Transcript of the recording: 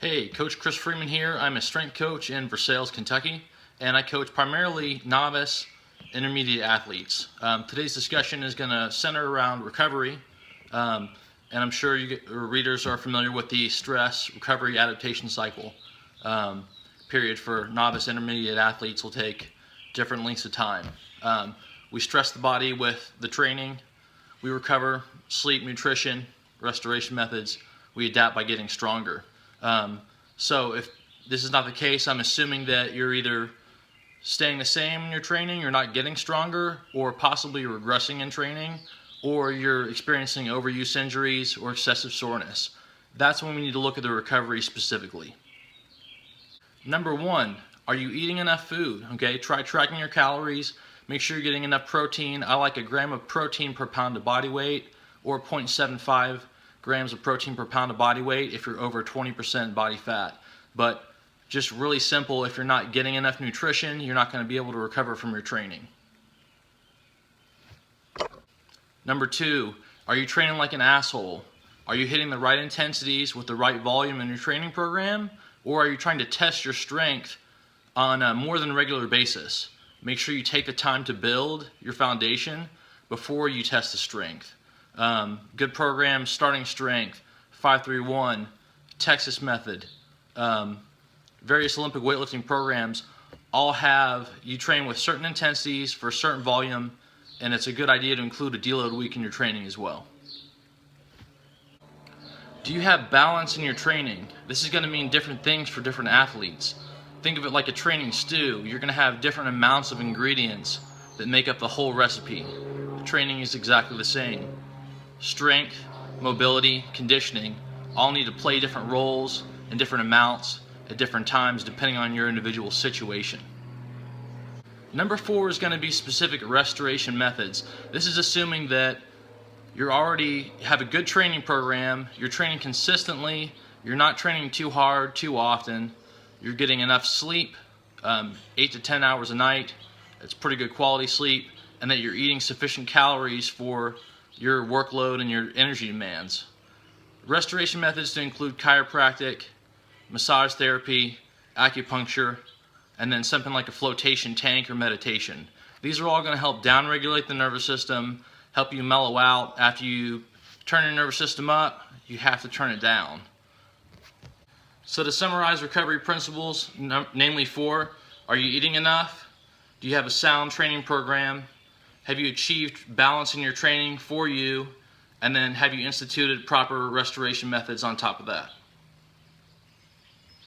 Hey, Coach Kris Freeman here. I'm a strength coach in Versailles, Kentucky, and I coach primarily novice, intermediate athletes. Today's discussion is going to center around recovery, and I'm sure your readers are familiar with the stress recovery adaptation cycle. Period for novice, intermediate athletes will take different lengths of time. We stress the body with the training, we recover, sleep, nutrition, restoration methods, we adapt by getting stronger. So if this is not the case, I'm assuming that you're either staying the same in your training, you're not getting stronger, or possibly regressing in training, or you're experiencing overuse injuries or excessive soreness. That's when we need to look at the recovery specifically. Number one, are you eating enough food? Okay, try tracking your calories. Make sure you're getting enough protein. I like a gram of protein per pound of body weight, or 0.75 grams of protein per pound of body weight if you're over 20% body fat. But just really simple, if you're not getting enough nutrition, you're not going to be able to recover from your training. Number two, are you training like an asshole? Are you hitting the right intensities with the right volume in your training program? Or are you trying to test your strength on a more than regular basis? Make sure you take the time to build your foundation before you test the strength. Good programs, starting strength, 5-3-1, Texas method, various Olympic weightlifting programs all have you train with certain intensities for a certain volume, and it's a good idea to include a deload week in your training as well. Do you have balance in your training? This is going to mean different things for different athletes. Think of it like a training stew. You're going to have different amounts of ingredients that make up the whole recipe. The training is exactly the same. Strength, mobility, conditioning all need to play different roles in different amounts at different times depending on your individual situation. Number four is going to be specific restoration methods. This is assuming that you already have a good training program, you're training consistently, you're not training too hard, too often, you're getting enough sleep, 8 to 10 hours a night, it's pretty good quality sleep, and that you're eating sufficient calories for your workload and your energy demands. Restoration methods to include chiropractic, massage therapy, acupuncture, and then something like a flotation tank or meditation. These are all going to help downregulate the nervous system, help you mellow out. After you turn your nervous system up, you have to turn it down. So to summarize recovery principles, namely four, are you eating enough? Do you have a sound training program? Have you achieved balance in your training for you? And then have you instituted proper restoration methods on top of that?